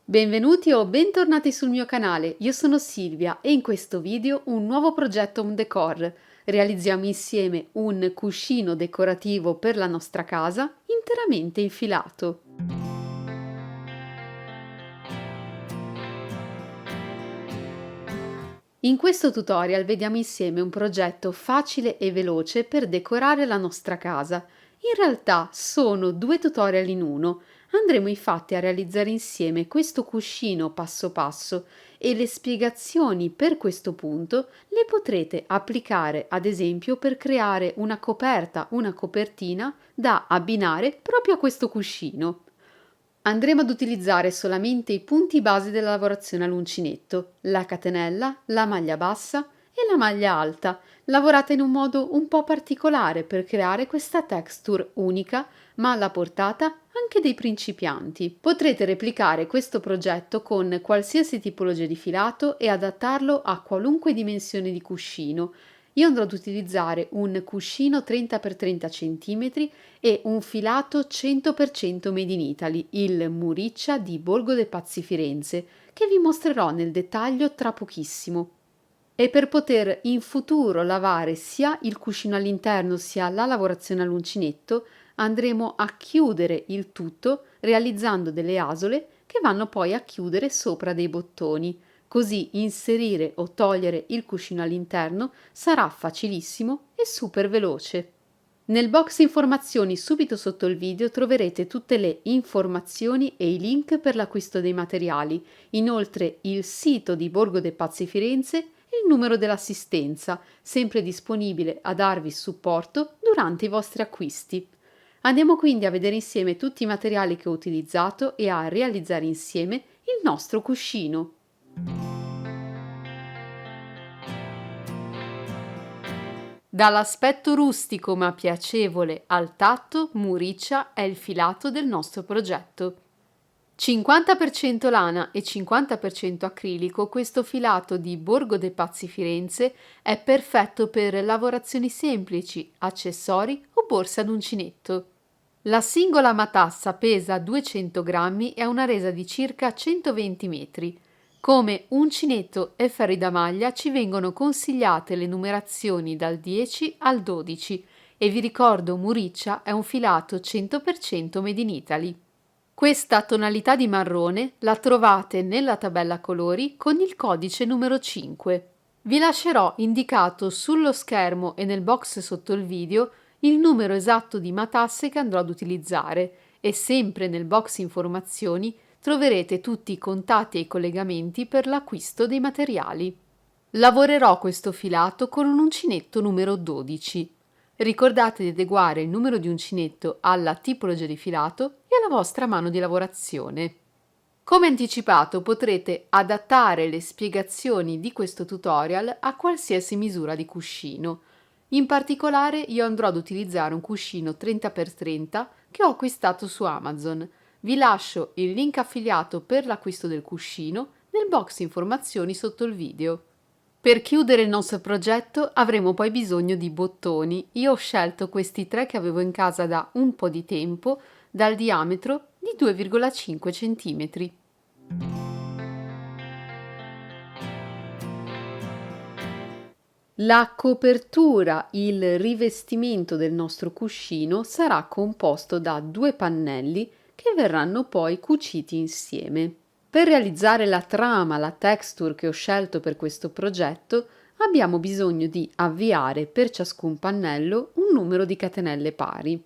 Benvenuti o bentornati sul mio canale, io sono Silvia e in questo video un nuovo progetto home decor. Realizziamo insieme un cuscino decorativo per la nostra casa interamente infilato. In questo tutorial vediamo insieme un progetto facile e veloce per decorare la nostra casa. In realtà sono due tutorial in uno. Andremo infatti a realizzare insieme questo cuscino passo passo e le spiegazioni per questo punto le potrete applicare ad esempio per creare una coperta, una copertina da abbinare proprio a questo cuscino. Andremo ad utilizzare solamente i punti base della lavorazione all'uncinetto, la catenella, la maglia bassa e la maglia alta, lavorata in un modo un po' particolare per creare questa texture unica, ma alla portata anche dei principianti. Potrete replicare questo progetto con qualsiasi tipologia di filato e adattarlo a qualunque dimensione di cuscino. Io andrò ad utilizzare un cuscino 30x30 cm e un filato 100% Made in Italy, il Muriccia di Borgo dei Pazzi Firenze, che vi mostrerò nel dettaglio tra pochissimo. E per poter in futuro lavare sia il cuscino all'interno sia la lavorazione all'uncinetto, andremo a chiudere il tutto realizzando delle asole che vanno poi a chiudere sopra dei bottoni. Così inserire o togliere il cuscino all'interno sarà facilissimo e super veloce. Nel box informazioni subito sotto il video troverete tutte le informazioni e i link per l'acquisto dei materiali, inoltre il sito di Borgo dei Pazzi Firenze e il numero dell'assistenza, sempre disponibile a darvi supporto durante i vostri acquisti. Andiamo quindi a vedere insieme tutti i materiali che ho utilizzato e a realizzare insieme il nostro cuscino. Dall'aspetto rustico ma piacevole al tatto, Muriccia è il filato del nostro progetto. 50% lana e 50% acrilico, questo filato di Borgo dei Pazzi Firenze è perfetto per lavorazioni semplici, accessori o borse ad uncinetto. La singola matassa pesa 200 grammi e ha una resa di circa 120 metri. Come uncinetto e ferri da maglia ci vengono consigliate le numerazioni dal 10 al 12 e vi ricordo Muriccia è un filato 100% Made in Italy. Questa tonalità di marrone la trovate nella tabella colori con il codice numero 5. Vi lascerò indicato sullo schermo e nel box sotto il video il numero esatto di matasse che andrò ad utilizzare e sempre nel box informazioni troverete tutti i contatti e i collegamenti per l'acquisto dei materiali. Lavorerò questo filato con un uncinetto numero 12. Ricordate di adeguare il numero di uncinetto alla tipologia di filato e alla vostra mano di lavorazione. Come anticipato potrete adattare le spiegazioni di questo tutorial a qualsiasi misura di cuscino. In particolare io andrò ad utilizzare un cuscino 30x30 che ho acquistato su Amazon. Vi lascio il link affiliato per l'acquisto del cuscino nel box informazioni sotto il video. Per chiudere il nostro progetto avremo poi bisogno di bottoni. Io ho scelto questi 3 che avevo in casa da un po' di tempo, dal diametro di 2,5 cm. La copertura, il rivestimento del nostro cuscino sarà composto da 2 pannelli che verranno poi cuciti insieme. Per realizzare la trama, la texture che ho scelto per questo progetto, abbiamo bisogno di avviare per ciascun pannello un numero di catenelle pari.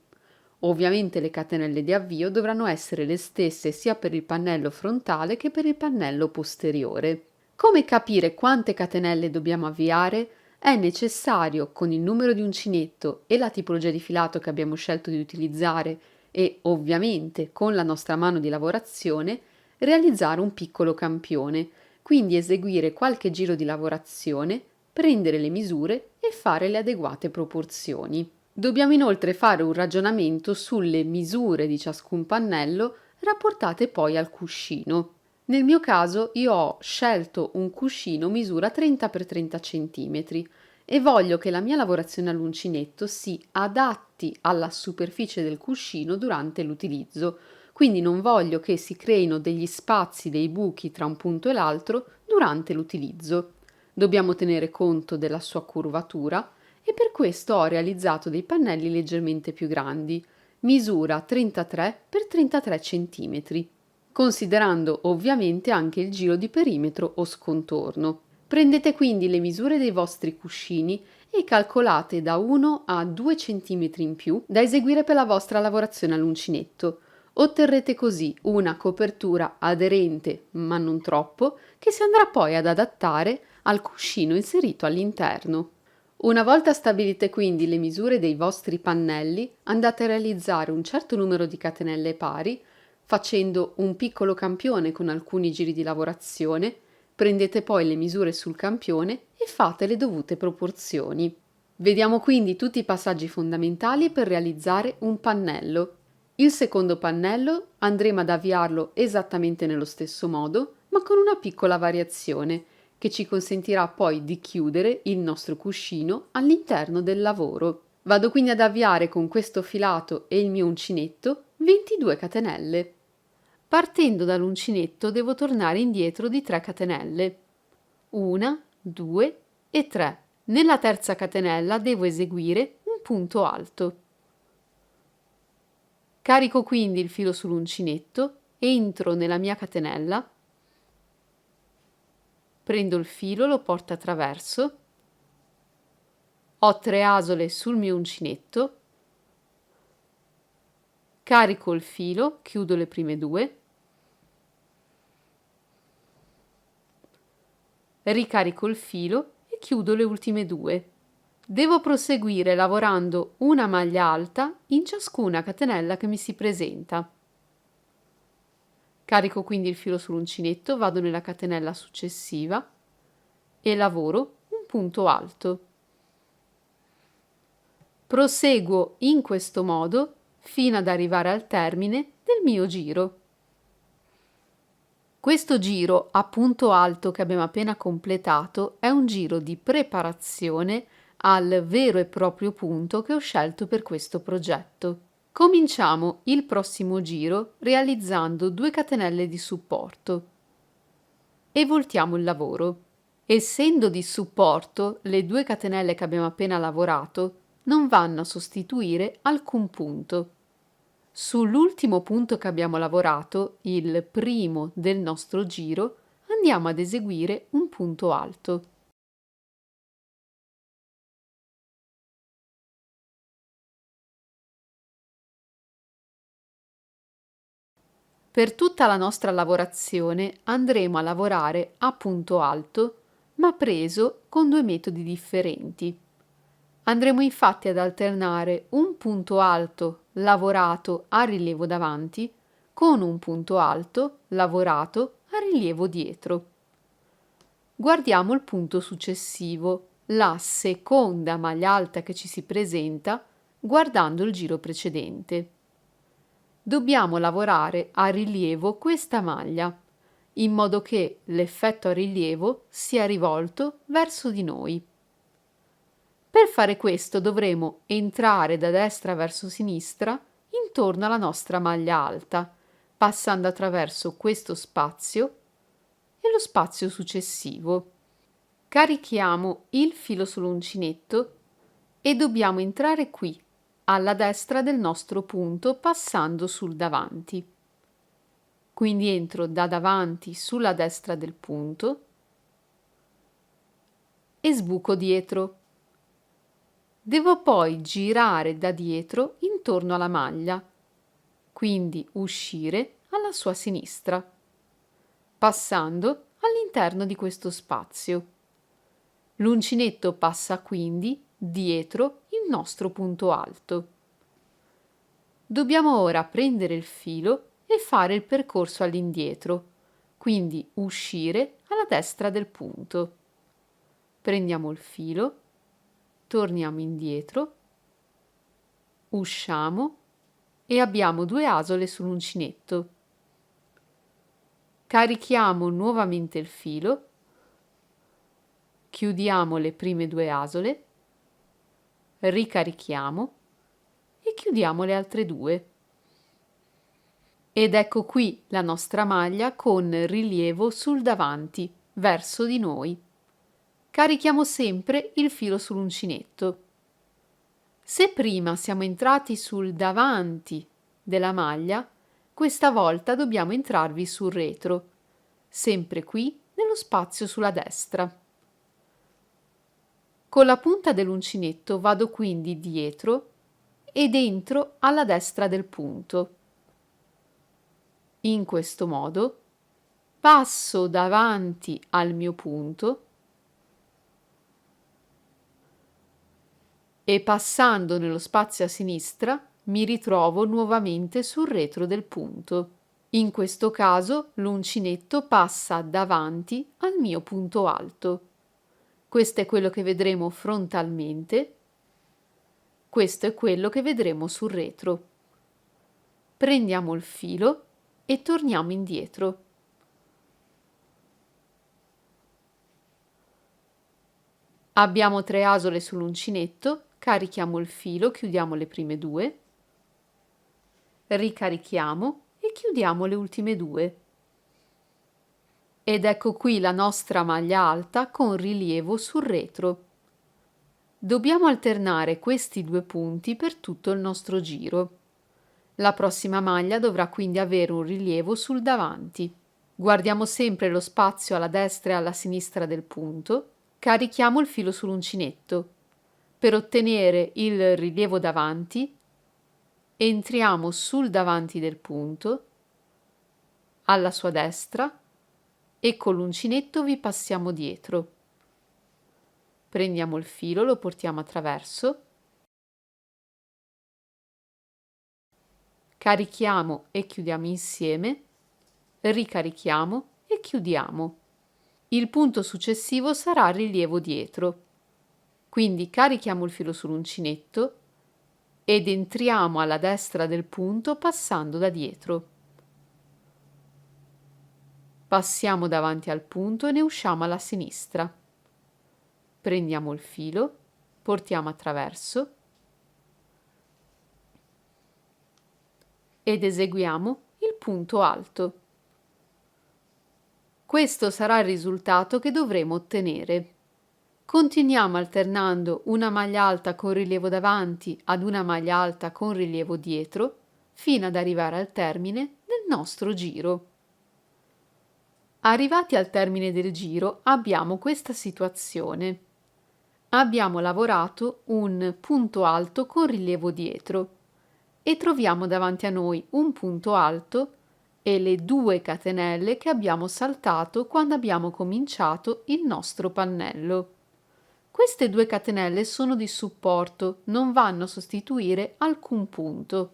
Ovviamente le catenelle di avvio dovranno essere le stesse sia per il pannello frontale che per il pannello posteriore. Come capire quante catenelle dobbiamo avviare? È necessario, con il numero di uncinetto e la tipologia di filato che abbiamo scelto di utilizzare e ovviamente con la nostra mano di lavorazione, realizzare un piccolo campione, quindi eseguire qualche giro di lavorazione, prendere le misure e fare le adeguate proporzioni. Dobbiamo inoltre fare un ragionamento sulle misure di ciascun pannello rapportate poi al cuscino. Nel mio caso io ho scelto un cuscino misura 30x30 cm e voglio che la mia lavorazione all'uncinetto si adatti alla superficie del cuscino durante l'utilizzo. quindi non voglio che si creino degli spazi, dei buchi tra un punto e l'altro durante l'utilizzo. Dobbiamo tenere conto della sua curvatura e per questo ho realizzato dei pannelli leggermente più grandi, misura 33 x 33 cm, considerando ovviamente anche il giro di perimetro o scontorno. Prendete quindi le misure dei vostri cuscini e calcolate da 1 a 2 cm in più da eseguire per la vostra lavorazione all'uncinetto. Otterrete così una copertura aderente, ma non troppo, che si andrà poi ad adattare al cuscino inserito all'interno. Una volta stabilite quindi le misure dei vostri pannelli, andate a realizzare un certo numero di catenelle pari, facendo un piccolo campione con alcuni giri di lavorazione, prendete poi le misure sul campione e fate le dovute proporzioni. Vediamo quindi tutti i passaggi fondamentali per realizzare un pannello. Il secondo pannello andremo ad avviarlo esattamente nello stesso modo, ma con una piccola variazione, che ci consentirà poi di chiudere il nostro cuscino all'interno del lavoro. Vado quindi ad avviare con questo filato e il mio uncinetto 22 catenelle. Partendo dall'uncinetto devo tornare indietro di 3 catenelle. 1, 2 e 3. Nella terza catenella devo eseguire un punto alto. Carico quindi il filo sull'uncinetto, entro nella mia catenella, prendo il filo, lo porto a traverso, ho 3 asole sul mio uncinetto, carico il filo, chiudo le prime 2, ricarico il filo e chiudo le ultime 2. Devo proseguire lavorando una maglia alta in ciascuna catenella che mi si presenta. Carico quindi il filo sull'uncinetto, vado nella catenella successiva e lavoro un punto alto. Proseguo in questo modo fino ad arrivare al termine del mio giro. Questo giro a punto alto che abbiamo appena completato è un giro di preparazione al vero e proprio punto che ho scelto per questo progetto. Cominciamo il prossimo giro realizzando 2 catenelle di supporto e voltiamo il lavoro. Essendo di supporto, le 2 catenelle che abbiamo appena lavorato non vanno a sostituire alcun punto. Sull'ultimo punto che abbiamo lavorato, il primo del nostro giro, andiamo ad eseguire un punto alto. Per tutta la nostra lavorazione andremo a lavorare a punto alto, ma preso con 2 metodi differenti. Andremo infatti ad alternare un punto alto lavorato a rilievo davanti con un punto alto lavorato a rilievo dietro. Guardiamo il punto successivo, la seconda maglia alta che ci si presenta, guardando il giro precedente. Dobbiamo lavorare a rilievo questa maglia, in modo che l'effetto a rilievo sia rivolto verso di noi. Per fare questo dovremo entrare da destra verso sinistra intorno alla nostra maglia alta, passando attraverso questo spazio e lo spazio successivo. Carichiamo il filo sull'uncinetto e dobbiamo entrare qui, alla destra del nostro punto, passando sul davanti. Quindi entro da davanti sulla destra del punto e sbuco dietro. Devo poi girare da dietro intorno alla maglia, quindi uscire alla sua sinistra, passando all'interno di questo spazio. L'uncinetto passa quindi dietro il nostro punto alto. Dobbiamo ora prendere il filo e fare il percorso all'indietro, quindi uscire alla destra del punto. Prendiamo il filo, torniamo indietro, usciamo e abbiamo 2 asole sull'uncinetto. Carichiamo nuovamente il filo, chiudiamo le prime 2 asole, ricarichiamo e chiudiamo le altre 2. Ed ecco qui la nostra maglia con rilievo sul davanti, verso di noi. Carichiamo sempre il filo sull'uncinetto. Se prima siamo entrati sul davanti della maglia, questa volta dobbiamo entrarvi sul retro, sempre qui nello spazio sulla destra. Con la punta dell'uncinetto vado quindi dietro ed entro alla destra del punto. In questo modo passo davanti al mio punto e passando nello spazio a sinistra mi ritrovo nuovamente sul retro del punto. In questo caso l'uncinetto passa davanti al mio punto alto. Questo è quello che vedremo frontalmente, questo è quello che vedremo sul retro. Prendiamo il filo e torniamo indietro. Abbiamo 3 asole sull'uncinetto, carichiamo il filo, chiudiamo le prime 2, ricarichiamo e chiudiamo le ultime 2. Ed ecco qui la nostra maglia alta con rilievo sul retro. Dobbiamo alternare questi 2 punti per tutto il nostro giro. La prossima maglia dovrà quindi avere un rilievo sul davanti. Guardiamo sempre lo spazio alla destra e alla sinistra del punto, carichiamo il filo sull'uncinetto. Per ottenere il rilievo davanti, entriamo sul davanti del punto, alla sua destra, e con l'uncinetto vi passiamo dietro. Prendiamo il filo, lo portiamo attraverso, carichiamo e chiudiamo insieme, ricarichiamo e chiudiamo. Il punto successivo sarà rilievo dietro. Quindi carichiamo il filo sull'uncinetto ed entriamo alla destra del punto passando da dietro. Passiamo davanti al punto e ne usciamo alla sinistra. Prendiamo il filo, portiamo attraverso ed eseguiamo il punto alto. Questo sarà il risultato che dovremo ottenere. Continuiamo alternando una maglia alta con rilievo davanti ad una maglia alta con rilievo dietro fino ad arrivare al termine del nostro giro. Arrivati al termine del giro abbiamo questa situazione. Abbiamo lavorato un punto alto con rilievo dietro e troviamo davanti a noi un punto alto e le 2 catenelle che abbiamo saltato quando abbiamo cominciato il nostro pannello. Queste 2 catenelle sono di supporto, non vanno a sostituire alcun punto.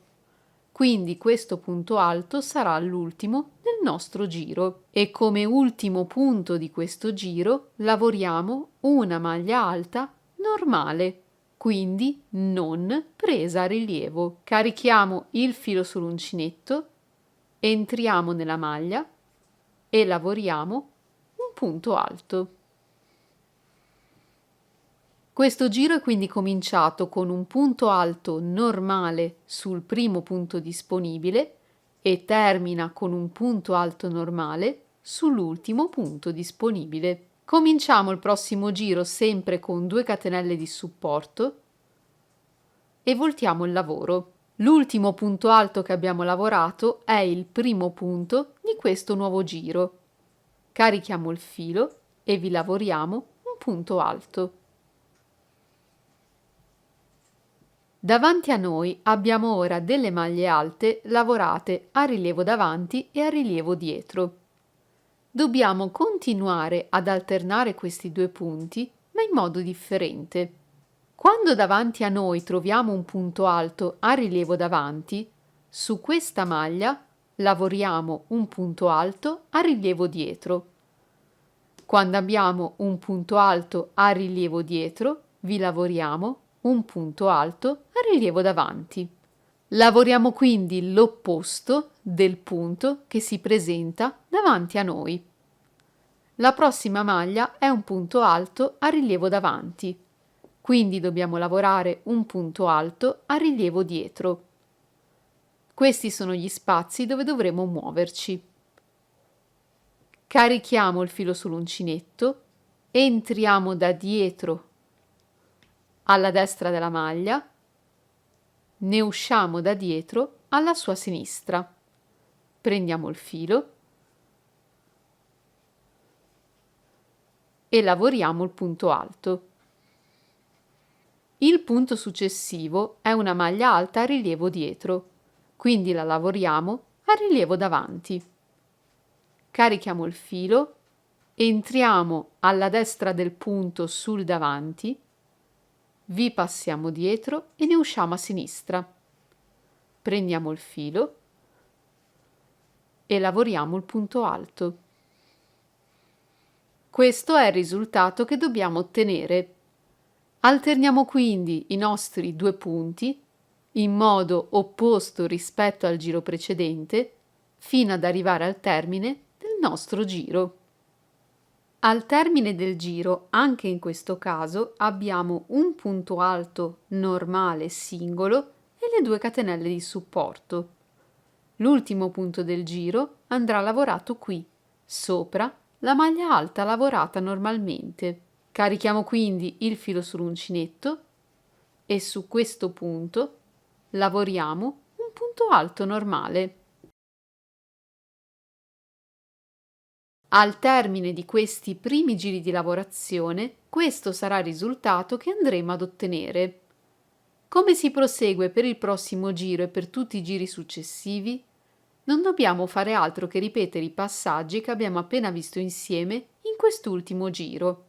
Quindi questo punto alto sarà l'ultimo del nostro giro e come ultimo punto di questo giro lavoriamo una maglia alta normale, quindi non presa a rilievo. Carichiamo il filo sull'uncinetto, entriamo nella maglia e lavoriamo un punto alto. Questo giro è quindi cominciato con un punto alto normale sul primo punto disponibile e termina con un punto alto normale sull'ultimo punto disponibile. Cominciamo il prossimo giro sempre con 2 catenelle di supporto e voltiamo il lavoro. L'ultimo punto alto che abbiamo lavorato è il primo punto di questo nuovo giro. Carichiamo il filo e vi lavoriamo un punto alto. Davanti a noi abbiamo ora delle maglie alte lavorate a rilievo davanti e a rilievo dietro. Dobbiamo continuare ad alternare questi 2 punti, ma in modo differente. Quando davanti a noi troviamo un punto alto a rilievo davanti, su questa maglia lavoriamo un punto alto a rilievo dietro. Quando abbiamo un punto alto a rilievo dietro, vi lavoriamo un punto alto a rilievo davanti. Lavoriamo quindi l'opposto del punto che si presenta davanti a noi. La prossima maglia è un punto alto a rilievo davanti, quindi dobbiamo lavorare un punto alto a rilievo dietro. Questi sono gli spazi dove dovremo muoverci. Carichiamo il filo sull'uncinetto, entriamo da dietro alla destra della maglia, ne usciamo da dietro alla sua sinistra. Prendiamo il filo e lavoriamo il punto alto. Il punto successivo è una maglia alta a rilievo dietro, quindi la lavoriamo a rilievo davanti. Carichiamo il filo, entriamo alla destra del punto sul davanti, vi passiamo dietro e ne usciamo a sinistra. Prendiamo il filo e lavoriamo il punto alto. Questo è il risultato che dobbiamo ottenere. Alterniamo quindi i nostri due punti in modo opposto rispetto al giro precedente fino ad arrivare al termine del nostro giro. Al termine del giro, anche in questo caso, abbiamo un punto alto normale singolo e le 2 catenelle di supporto. L'ultimo punto del giro andrà lavorato qui, sopra la maglia alta lavorata normalmente. Carichiamo quindi il filo sull'uncinetto e su questo punto lavoriamo un punto alto normale. Al termine di questi primi giri di lavorazione, questo sarà il risultato che andremo ad ottenere. Come si prosegue per il prossimo giro e per tutti i giri successivi? Non dobbiamo fare altro che ripetere i passaggi che abbiamo appena visto insieme in quest'ultimo giro.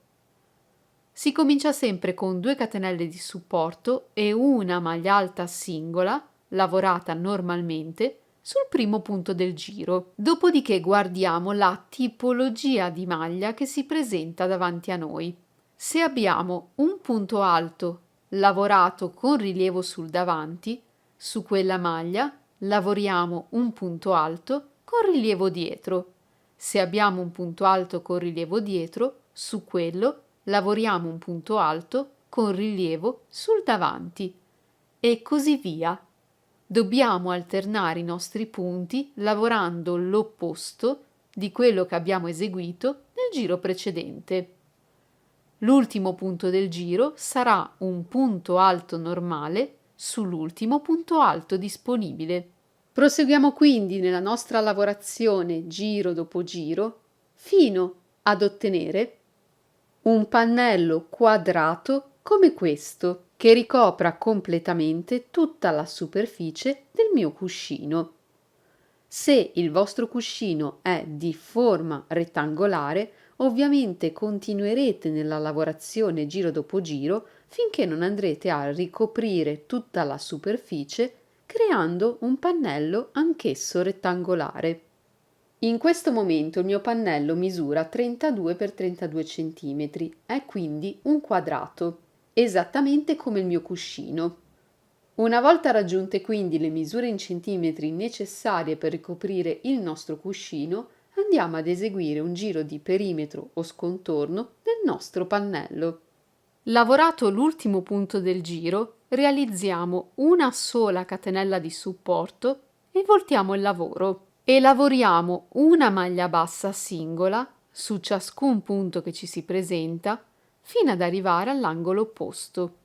Si comincia sempre con 2 catenelle di supporto e una maglia alta singola, lavorata normalmente, sul primo punto del giro. Dopodiché guardiamo la tipologia di maglia che si presenta davanti a noi. Se abbiamo un punto alto lavorato con rilievo sul davanti, su quella maglia lavoriamo un punto alto con rilievo dietro. Se abbiamo un punto alto con rilievo dietro, su quello lavoriamo un punto alto con rilievo sul davanti e così via. Dobbiamo alternare i nostri punti lavorando l'opposto di quello che abbiamo eseguito nel giro precedente. L'ultimo punto del giro sarà un punto alto normale sull'ultimo punto alto disponibile. Proseguiamo quindi nella nostra lavorazione giro dopo giro fino ad ottenere un pannello quadrato come questo, che ricopra completamente tutta la superficie del mio cuscino. Se il vostro cuscino è di forma rettangolare, ovviamente continuerete nella lavorazione giro dopo giro finché non andrete a ricoprire tutta la superficie creando un pannello anch'esso rettangolare. In questo momento il mio pannello misura 32 x 32 cm, è quindi un quadrato, esattamente come il mio cuscino. Una volta raggiunte quindi le misure in centimetri necessarie per ricoprire il nostro cuscino, andiamo ad eseguire un giro di perimetro o scontorno del nostro pannello. Lavorato l'ultimo punto del giro, realizziamo una sola catenella di supporto e voltiamo il lavoro e lavoriamo una maglia bassa singola su ciascun punto che ci si presenta fino ad arrivare all'angolo opposto.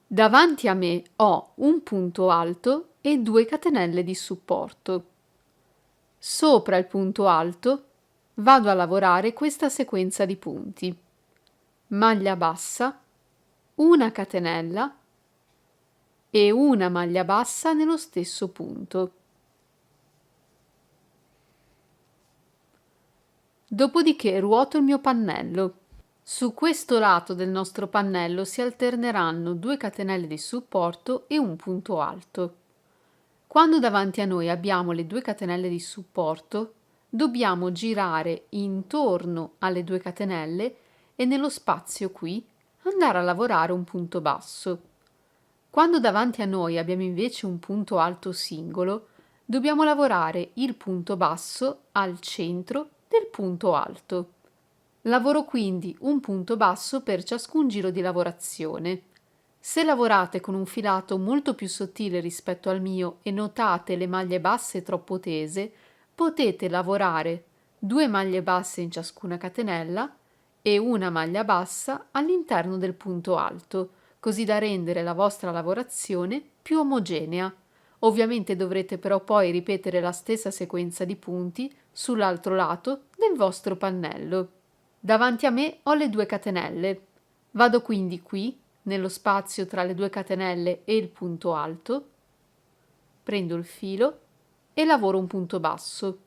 Davanti a me ho un punto alto e 2 catenelle di supporto. Sopra il punto alto vado a lavorare questa sequenza di punti: maglia bassa, una catenella e una maglia bassa nello stesso punto. Dopodiché ruoto il mio pannello. Su questo lato del nostro pannello si alterneranno 2 catenelle di supporto e un punto alto. Quando davanti a noi abbiamo le 2 catenelle di supporto, dobbiamo girare intorno alle 2 catenelle e nello spazio qui andare a lavorare un punto basso. Quando davanti a noi abbiamo invece un punto alto singolo, dobbiamo lavorare il punto basso al centro del punto alto. Lavoro quindi un punto basso per ciascun giro di lavorazione. Se lavorate con un filato molto più sottile rispetto al mio e notate le maglie basse troppo tese, potete lavorare 2 maglie basse in ciascuna catenella e una maglia bassa all'interno del punto alto, così da rendere la vostra lavorazione più omogenea. Ovviamente dovrete però poi ripetere la stessa sequenza di punti sull'altro lato del vostro pannello. Davanti a me ho le 2 catenelle. Vado quindi qui, nello spazio tra le 2 catenelle e il punto alto, prendo il filo e lavoro un punto basso.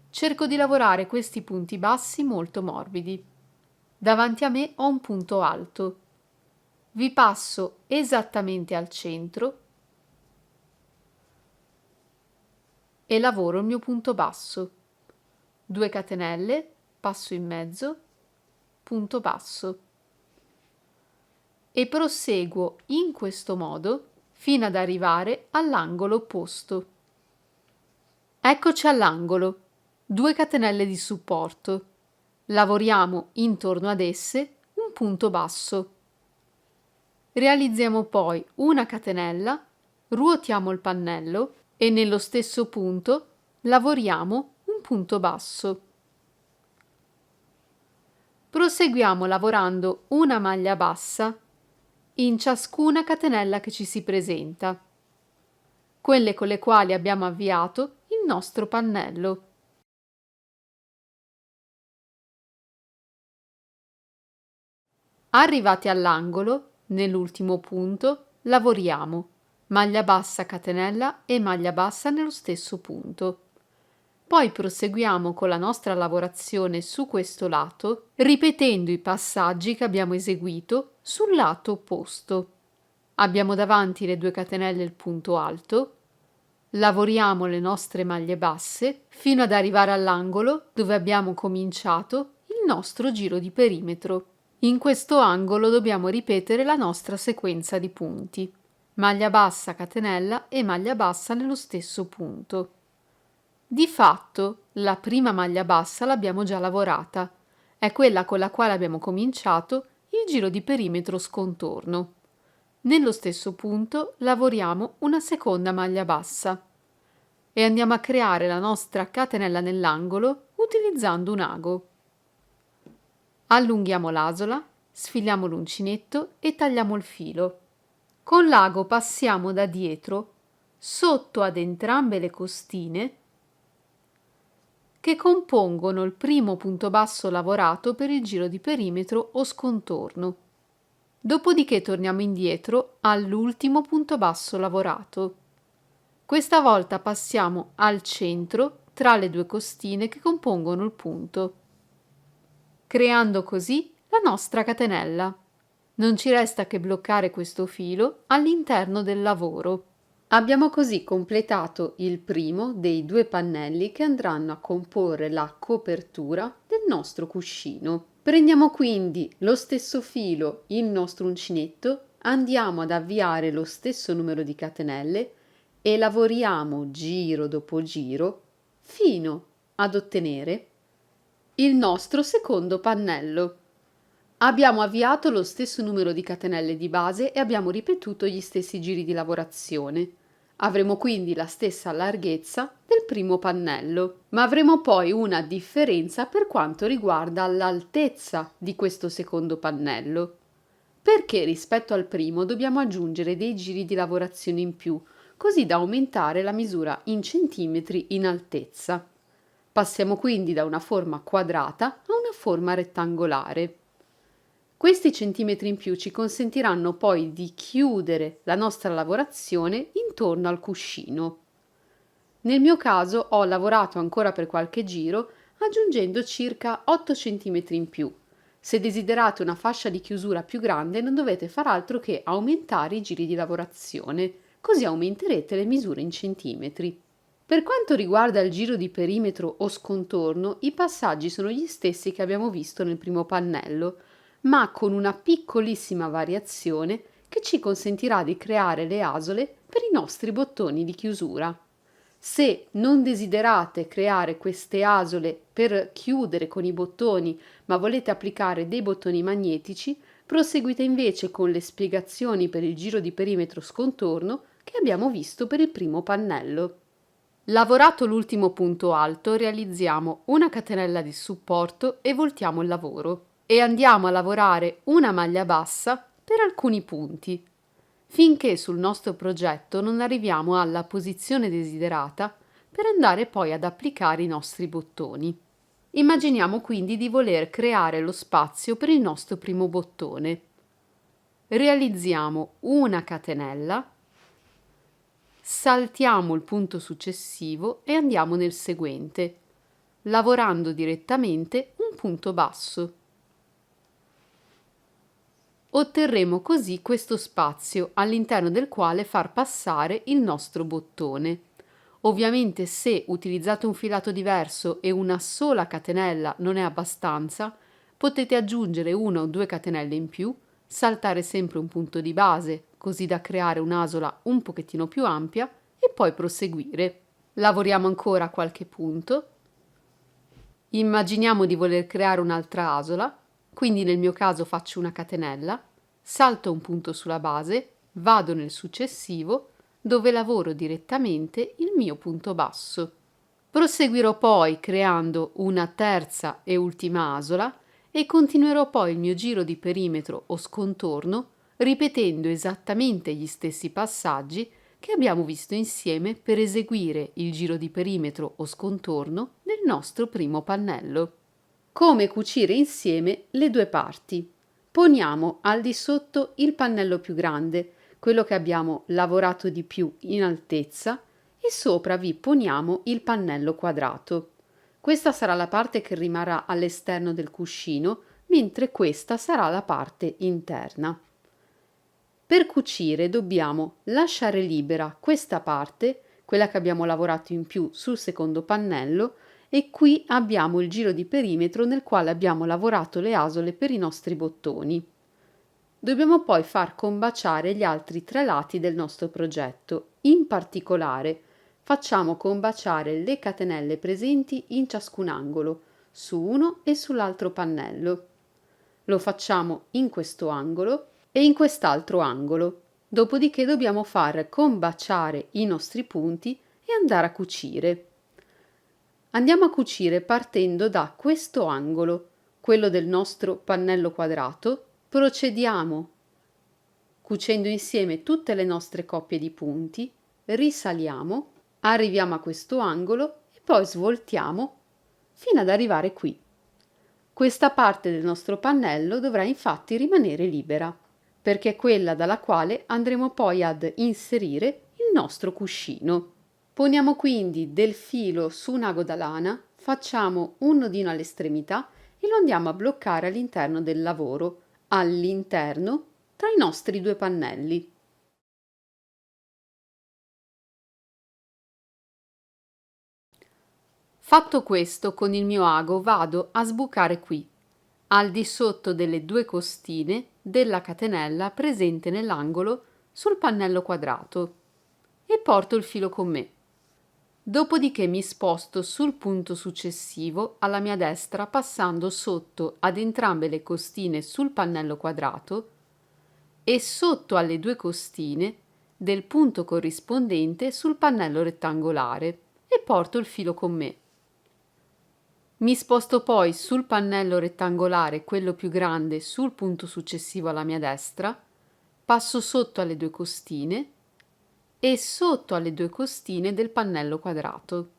Cerco di lavorare questi punti bassi molto morbidi. Davanti a me ho un punto alto. Vi passo esattamente al centro e lavoro il mio punto basso. 2 catenelle, passo in mezzo, punto basso. E proseguo in questo modo fino ad arrivare all'angolo opposto. Eccoci all'angolo, 2 catenelle di supporto. Lavoriamo intorno ad esse un punto basso. Realizziamo poi una catenella, ruotiamo il pannello e nello stesso punto lavoriamo un punto basso. Proseguiamo lavorando una maglia bassa in ciascuna catenella che ci si presenta, quelle con le quali abbiamo avviato il nostro pannello. Arrivati all'angolo, nell'ultimo punto, lavoriamo maglia bassa catenella e maglia bassa nello stesso punto. Poi proseguiamo con la nostra lavorazione su questo lato, ripetendo i passaggi che abbiamo eseguito sul lato opposto. Abbiamo davanti le 2 catenelle e il punto alto, lavoriamo le nostre maglie basse fino ad arrivare all'angolo dove abbiamo cominciato il nostro giro di perimetro. In questo angolo dobbiamo ripetere la nostra sequenza di punti. Maglia bassa, catenella e maglia bassa nello stesso punto. Di fatto, la prima maglia bassa l'abbiamo già lavorata. È quella con la quale abbiamo cominciato il giro di perimetro scontorno. Nello stesso punto lavoriamo una seconda maglia bassa e andiamo a creare la nostra catenella nell'angolo utilizzando un ago. Allunghiamo l'asola, sfiliamo l'uncinetto e tagliamo il filo. Con l'ago passiamo da dietro, sotto ad entrambe le costine che compongono il primo punto basso lavorato per il giro di perimetro o scontorno. Dopodiché torniamo indietro all'ultimo punto basso lavorato. Questa volta passiamo al centro tra le 2 costine che compongono il punto, creando così la nostra catenella. Non ci resta che bloccare questo filo all'interno del lavoro. Abbiamo così completato il primo dei 2 pannelli che andranno a comporre la copertura del nostro cuscino. Prendiamo quindi lo stesso filo, il nostro uncinetto, andiamo ad avviare lo stesso numero di catenelle e lavoriamo giro dopo giro fino ad ottenere il nostro secondo pannello. Abbiamo avviato lo stesso numero di catenelle di base e abbiamo ripetuto gli stessi giri di lavorazione. Avremo quindi la stessa larghezza del primo pannello, ma avremo poi una differenza per quanto riguarda l'altezza di questo secondo pannello, perché rispetto al primo dobbiamo aggiungere dei giri di lavorazione in più, così da aumentare la misura in centimetri in altezza. Passiamo quindi da una forma quadrata a una forma rettangolare. Questi centimetri in più ci consentiranno poi di chiudere la nostra lavorazione intorno al cuscino. Nel mio caso ho lavorato ancora per qualche giro aggiungendo circa 8 centimetri in più. Se desiderate una fascia di chiusura più grande non dovete far altro che aumentare i giri di lavorazione, così aumenterete le misure in centimetri. Per quanto riguarda il giro di perimetro o scontorno, i passaggi sono gli stessi che abbiamo visto nel primo pannello, ma con una piccolissima variazione che ci consentirà di creare le asole per i nostri bottoni di chiusura. Se non desiderate creare queste asole per chiudere con i bottoni, ma volete applicare dei bottoni magnetici, proseguite invece con le spiegazioni per il giro di perimetro scontorno che abbiamo visto per il primo pannello. Lavorato l'ultimo punto alto, realizziamo una catenella di supporto e voltiamo il lavoro e andiamo a lavorare una maglia bassa per alcuni punti, finché sul nostro progetto non arriviamo alla posizione desiderata per andare poi ad applicare i nostri bottoni. Immaginiamo quindi di voler creare lo spazio per il nostro primo bottone. Realizziamo una catenella, saltiamo il punto successivo e andiamo nel seguente, lavorando direttamente un punto basso. Otterremo così questo spazio all'interno del quale far passare il nostro bottone. Ovviamente se utilizzate un filato diverso e una sola catenella non è abbastanza, potete aggiungere una o due catenelle in più, saltare sempre un punto di base così da creare un'asola un pochettino più ampia e poi proseguire. Lavoriamo ancora qualche punto. Immaginiamo di voler creare un'altra asola, quindi nel mio caso faccio una catenella, salto un punto sulla base, vado nel successivo, dove lavoro direttamente il mio punto basso. Proseguirò poi creando una terza e ultima asola e continuerò poi il mio giro di perimetro o scontorno ripetendo esattamente gli stessi passaggi che abbiamo visto insieme per eseguire il giro di perimetro o scontorno del nostro primo pannello. Come cucire insieme le due parti? Poniamo al di sotto il pannello più grande, quello che abbiamo lavorato di più in altezza, e sopra vi poniamo il pannello quadrato. Questa sarà la parte che rimarrà all'esterno del cuscino, mentre questa sarà la parte interna. Per cucire dobbiamo lasciare libera questa parte, quella che abbiamo lavorato in più sul secondo pannello, e qui abbiamo il giro di perimetro nel quale abbiamo lavorato le asole per i nostri bottoni. Dobbiamo poi far combaciare gli altri tre lati del nostro progetto. In particolare, facciamo combaciare le catenelle presenti in ciascun angolo, su uno e sull'altro pannello. Lo facciamo in questo angolo e in quest'altro angolo. Dopodiché dobbiamo far combaciare i nostri punti e andare a cucire. Andiamo a cucire partendo da questo angolo, quello del nostro pannello quadrato. Procediamo cucendo insieme tutte le nostre coppie di punti, risaliamo, arriviamo a questo angolo e poi svoltiamo fino ad arrivare qui. Questa parte del nostro pannello dovrà infatti rimanere libera, perché è quella dalla quale andremo poi ad inserire il nostro cuscino. Poniamo quindi del filo su un ago da lana, facciamo un nodino all'estremità e lo andiamo a bloccare all'interno del lavoro, all'interno tra i nostri due pannelli. Fatto questo, con il mio ago vado a sbucare qui, al di sotto delle due costine della catenella presente nell'angolo sul pannello quadrato e porto il filo con me. Dopodiché mi sposto sul punto successivo alla mia destra passando sotto ad entrambe le costine sul pannello quadrato e sotto alle due costine del punto corrispondente sul pannello rettangolare e porto il filo con me. Mi sposto poi sul pannello rettangolare, quello più grande, sul punto successivo alla mia destra, passo sotto alle due costine e sotto alle due costine del pannello quadrato.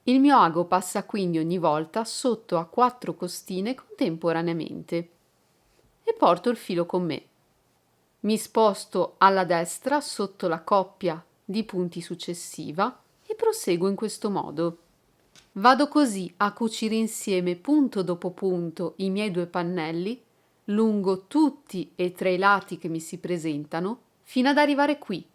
Il mio ago passa quindi ogni volta sotto a 4 costine contemporaneamente e porto il filo con me. Mi sposto alla destra sotto la coppia di punti successiva e proseguo in questo modo. Vado così a cucire insieme punto dopo punto i miei due pannelli lungo tutti e tre i lati che mi si presentano fino ad arrivare qui,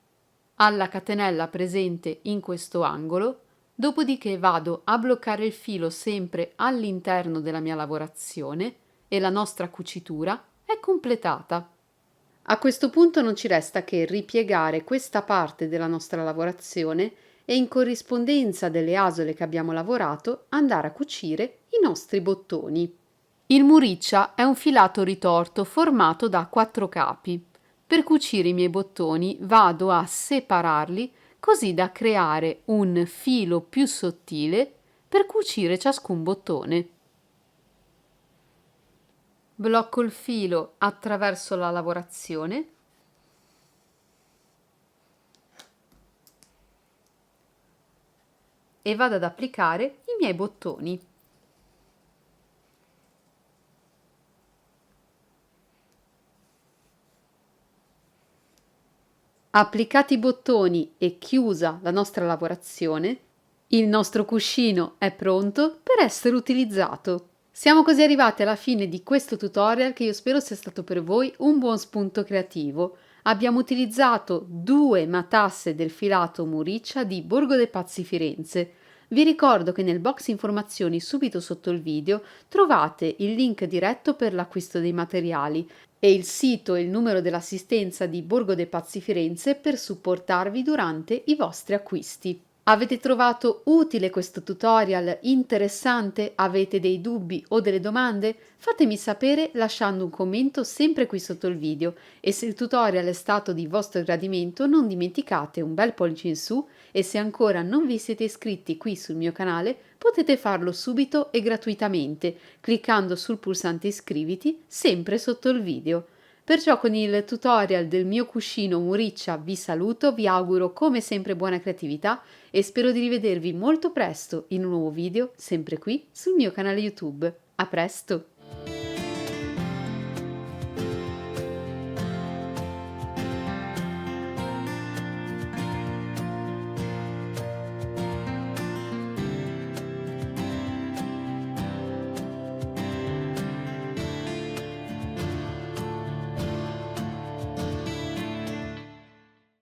alla catenella presente in questo angolo, dopodiché vado a bloccare il filo sempre all'interno della mia lavorazione e la nostra cucitura è completata. A questo punto non ci resta che ripiegare questa parte della nostra lavorazione e in corrispondenza delle asole che abbiamo lavorato andare a cucire i nostri bottoni. Il muriccia è un filato ritorto formato da 4 capi. Per cucire i miei bottoni vado a separarli così da creare un filo più sottile per cucire ciascun bottone. Blocco il filo attraverso la lavorazione e vado ad applicare i miei bottoni. Applicati i bottoni e chiusa la nostra lavorazione, il nostro cuscino è pronto per essere utilizzato. Siamo così arrivati alla fine di questo tutorial che io spero sia stato per voi un buon spunto creativo. Abbiamo utilizzato 2 matasse del filato Muriccia di Borgo dei Pazzi Firenze. Vi ricordo che nel box informazioni subito sotto il video trovate il link diretto per l'acquisto dei materiali e il sito e il numero dell'assistenza di Borgo dei Pazzi Firenze per supportarvi durante i vostri acquisti. Avete trovato utile questo tutorial? Interessante? Avete dei dubbi o delle domande? Fatemi sapere lasciando un commento sempre qui sotto il video e se il tutorial è stato di vostro gradimento non dimenticate un bel pollice in su e se ancora non vi siete iscritti qui sul mio canale potete farlo subito e gratuitamente cliccando sul pulsante iscriviti sempre sotto il video. Perciò con il tutorial del mio cuscino Muriccia vi saluto, vi auguro come sempre buona creatività e spero di rivedervi molto presto in un nuovo video, sempre qui sul mio canale YouTube. A presto!